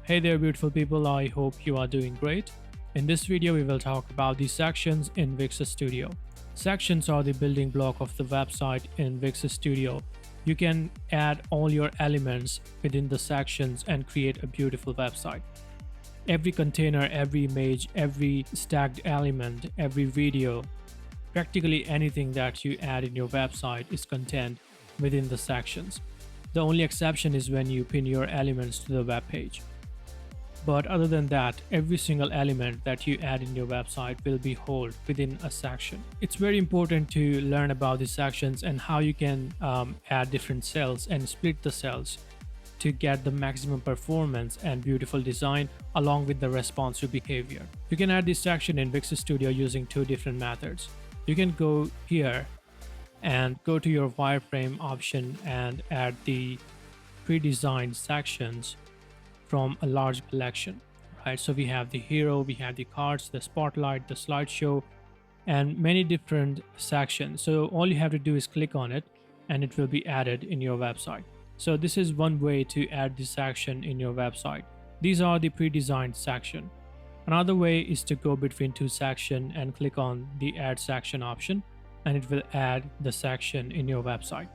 Hey there, beautiful people. I hope you are doing great. In this video, we will talk about the sections in Wix Studio. Sections are the building block of the website in Wix Studio. You can add all your elements within the sections and create a beautiful website. Every container, every image, every stacked element, every video, practically anything that you add in your website is contained within the sections. The only exception is when you pin your elements to the web page. But other than that, every single element that you add in your website will be held within a section. It's very important to learn about the sections and how you can add different cells and split the cells to get the maximum performance and beautiful design along with the responsive behavior. You can add this section in Wix Studio using two different methods. You can go here and go to your wireframe option and add the pre-designed sections from a large collection, right? So we have the hero, we have the cards, the spotlight, the slideshow, and many different sections. So all you have to do is click on it and it will be added in your website. So this is one way to add this section in your website. These are the pre-designed section. Another way is to go between two sections and click on the add section option and it will add the section in your website.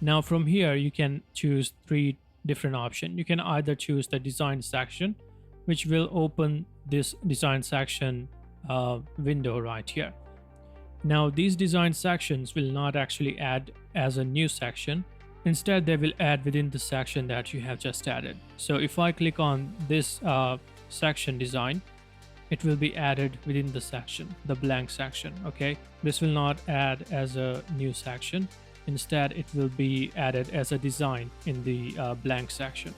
Now from here you can choose three different options. You can either choose the design section, which will open this design section window right here. Now these design sections will not actually add as a new section. Instead, they will add within the section that you have just added. So if I click on this section design, it will be added within the section, the blank section. Okay, this will not add as a new section. Instead, it will be added as a design in the blank section.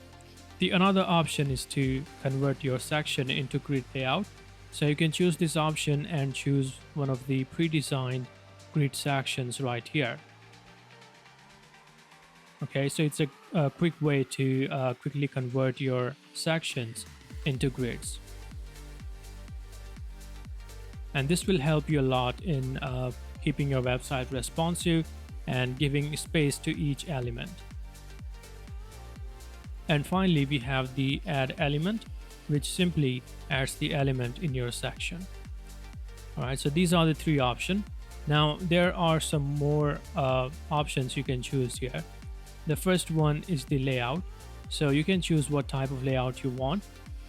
The another option is to convert your section into grid layout. So you can choose this option and choose one of the pre-designed grid sections right here. Okay, so it's a quick way to quickly convert your sections into grids. And this will help you a lot in keeping your website responsive and giving space to each element. And finally, we have the add element, which simply adds the element in your section. All right, so these are the three options. Now there are some more options you can choose here. The first one is the layout. So you can choose what type of layout you want.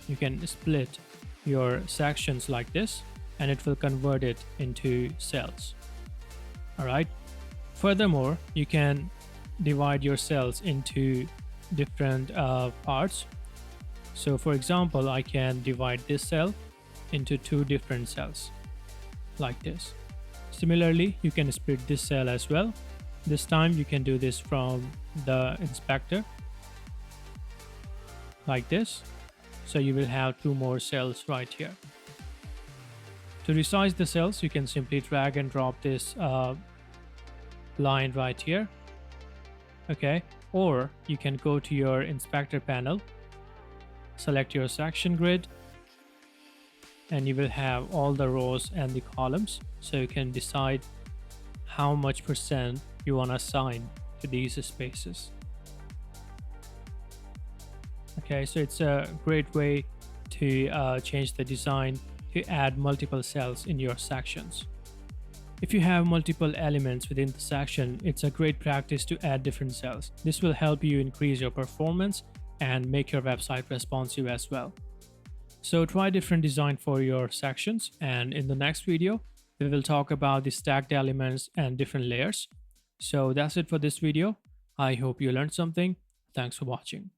You can split your sections like this and it will convert it into cells. All right. Furthermore, you can divide your cells into different parts. So for example, I can divide this cell into two different cells like this. Similarly, you can split this cell as well. This time you can do this from the inspector like this. So you will have two more cells right here. To resize the cells, you can simply drag and drop this line right here. Okay, or you can go to your inspector panel, select your section grid, and you will have all the rows and the columns. So you can decide how much percent you want to assign to these spaces. Okay, so it's a great way to change the design to add multiple cells in your sections. If you have multiple elements within the section, it's a great practice to add different cells. This will help you increase your performance and make your website responsive as well. So try different design for your sections, and in the next video, we will talk about the stacked elements and different layers. So that's it for this video. I hope you learned something. Thanks for watching.